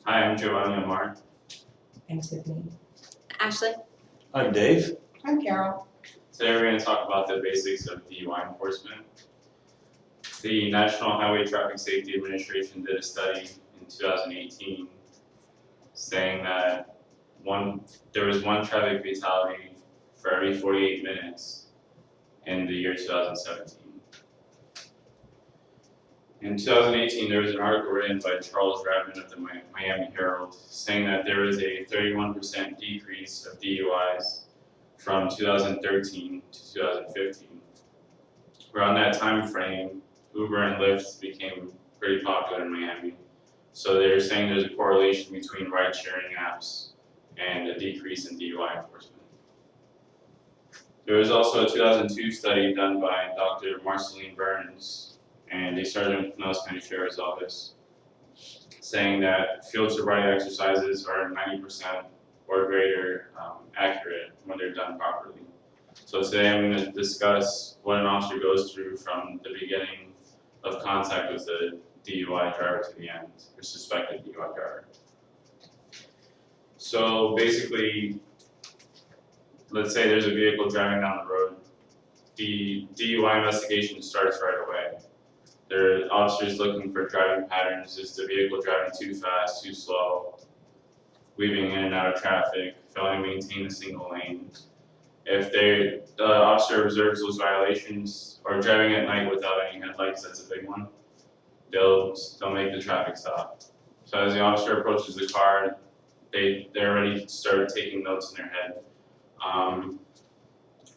Hi, I'm Giovanni Amar. I'm Tiffany. Ashley? I'm Dave. I'm Carol. Today we're going to talk about the basics of DUI enforcement. The National Highway Traffic Safety Administration did a study in 2018 saying that there was one traffic fatality for every 48 minutes in the year 2017. In 2018, there was an article written by Charles Radman of the Miami Herald saying that there was a 31% decrease of DUIs from 2013 to 2015. Around that time frame, Uber and Lyft became pretty popular in Miami. So they're saying there's a correlation between ride-sharing apps and a decrease in DUI enforcement. There was also a 2002 study done by Dr. Marceline Burns and a sergeant from Pinellas County Sheriff's Office saying that field sobriety exercises are 90% or greater accurate when they're done properly. So today I'm going to discuss what an officer goes through from the beginning of contact with the DUI driver to the end, or suspected DUI driver. So basically, let's say there's a vehicle driving down the road. The DUI investigation starts right away. There are officers looking for driving patterns. Is the vehicle driving too fast, too slow, weaving in and out of traffic, failing to maintain a single lane? If the officer observes those violations, or driving at night without any headlights, that's a big one, they'll make the traffic stop. So as the officer approaches the car, they already start taking notes in their head.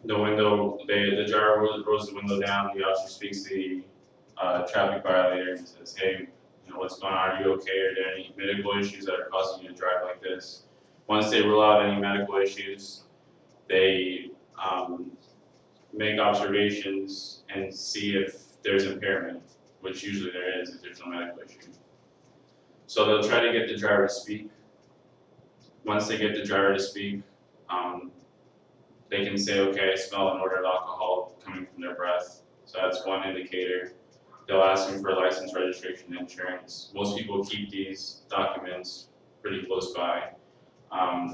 The driver rolls the window down, the officer speaks to the traffic violator and says, hey, what's going on, are you okay? Are there any medical issues that are causing you to drive like this? Once they rule out any medical issues, they make observations and see if there's impairment, which usually there is if there's no medical issue. So they'll try to get the driver to speak. Once they get the driver to speak, they can say, okay, I smell an odor of alcohol coming from their breath. So that's one indicator. They'll ask them for license, registration, insurance. Most people keep these documents pretty close by.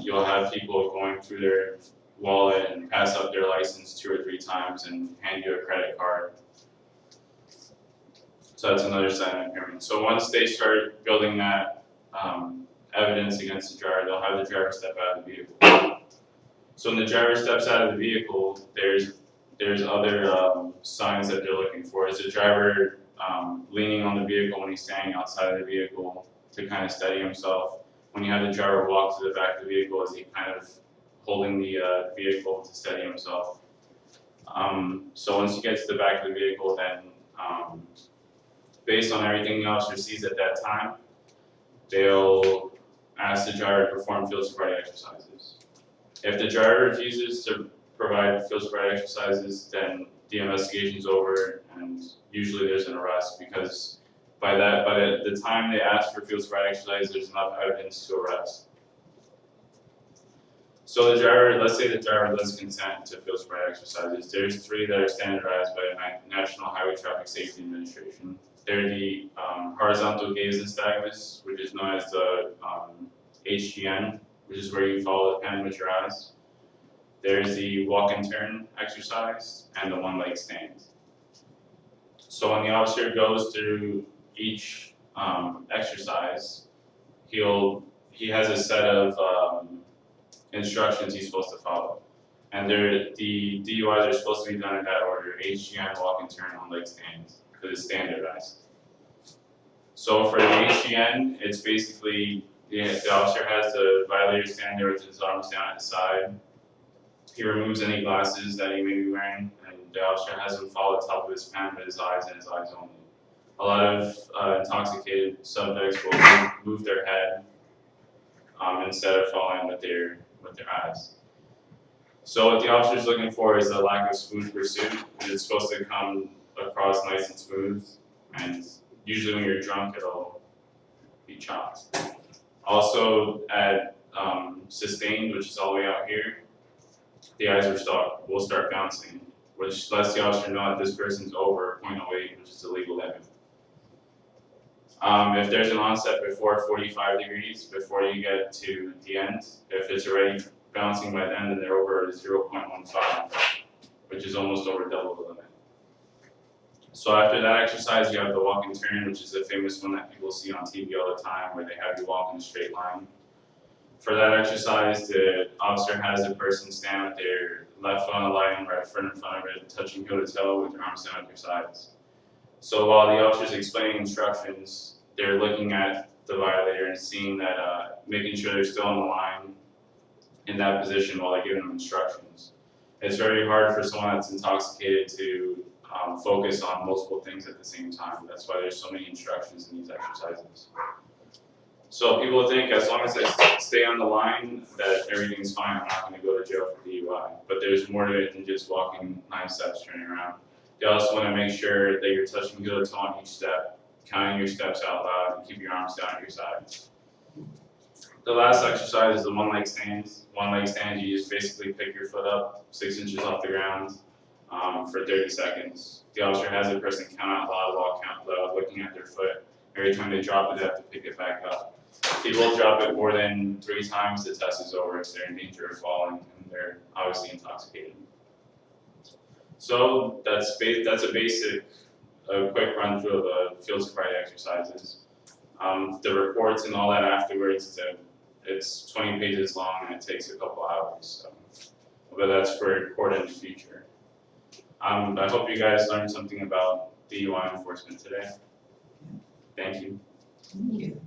You'll have people going through their wallet and pass up their license 2 or 3 times and hand you a credit card. So that's another sign of impairment. So once they start building that evidence against the driver, they'll have the driver step out of the vehicle. So when the driver steps out of the vehicle, there's other signs that they're looking for. Is the driver leaning on the vehicle when he's standing outside of the vehicle to kind of steady himself? When you have the driver walk to the back of the vehicle, is he kind of holding the vehicle to steady himself? So once you get to the back of the vehicle, then based on everything the officer sees at that time, they'll ask the driver to perform field sobriety exercises. If the driver refuses to provide field sobriety exercises, then the investigation's over and usually there's an arrest, because by the time they ask for field sobriety exercise, there's enough evidence to arrest. So the driver, let's say the driver does consent to field sobriety exercises. There's 3 that are standardized by the National Highway Traffic Safety Administration. They're the horizontal gaze nystagmus, which is known as the HGN, which is where you follow the pen with your eyes. There's the walk and turn exercise and the one leg stand. So when the officer goes through each exercise, he has a set of instructions he's supposed to follow. And the DUIs are supposed to be done in that order: HGN, walk and turn, one leg stand, because it's standardized. So for the HGN, it's basically the officer has the violator stand there with his arms down at the side. He removes any glasses that he may be wearing, and the officer has him follow the top of his pen with his eyes and his eyes only. A lot of intoxicated subjects will move their head instead of following with their eyes. So what the officer is looking for is a lack of smooth pursuit. It's supposed to come across nice and smooth, and usually when you're drunk, it'll be chopped. Also at sustained, which is all the way out here, the eyes will start bouncing, which lets the officer know that this person's over .08, which is the legal limit. If there's an onset before 45 degrees, before you get to the end, if it's already bouncing by then, then they're over 0.15, which is almost over double the limit. So after that exercise, you have the walk and turn, which is a famous one that people see on TV all the time, where they have you walk in a straight line. For that exercise, the officer has a person stand with their left foot on the line, right foot in front of it, touching heel to toe with their arms down at their sides. So while the officer is explaining instructions, they're looking at the violator and seeing that, making sure they're still on the line in that position while they're giving them instructions. It's very hard for someone that's intoxicated to focus on multiple things at the same time. That's why there's so many instructions in these exercises. So people think as long as I stay on the line that everything's fine, I'm not going to go to jail for DUI. But there's more to it than just walking 9 steps, turning around. You also want to make sure that you're touching heel to toe on each step, counting your steps out loud, and keep your arms down at your sides. The last exercise is the one leg stands. One leg stands, you just basically pick your foot up 6 inches off the ground for 30 seconds. The officer has a person count out loud, walk count loud, looking at their foot. Every time they drop it, they have to pick it back up. If people drop it more than 3 times, the test is over, so they're in danger of falling, and they're obviously intoxicated. So that's a basic, quick run through of the field sobriety exercises. The reports and all that afterwards, it's 20 pages long and it takes a couple hours. So. But that's for court in the future. I hope you guys learned something about DUI enforcement today. Thank you. Thank you.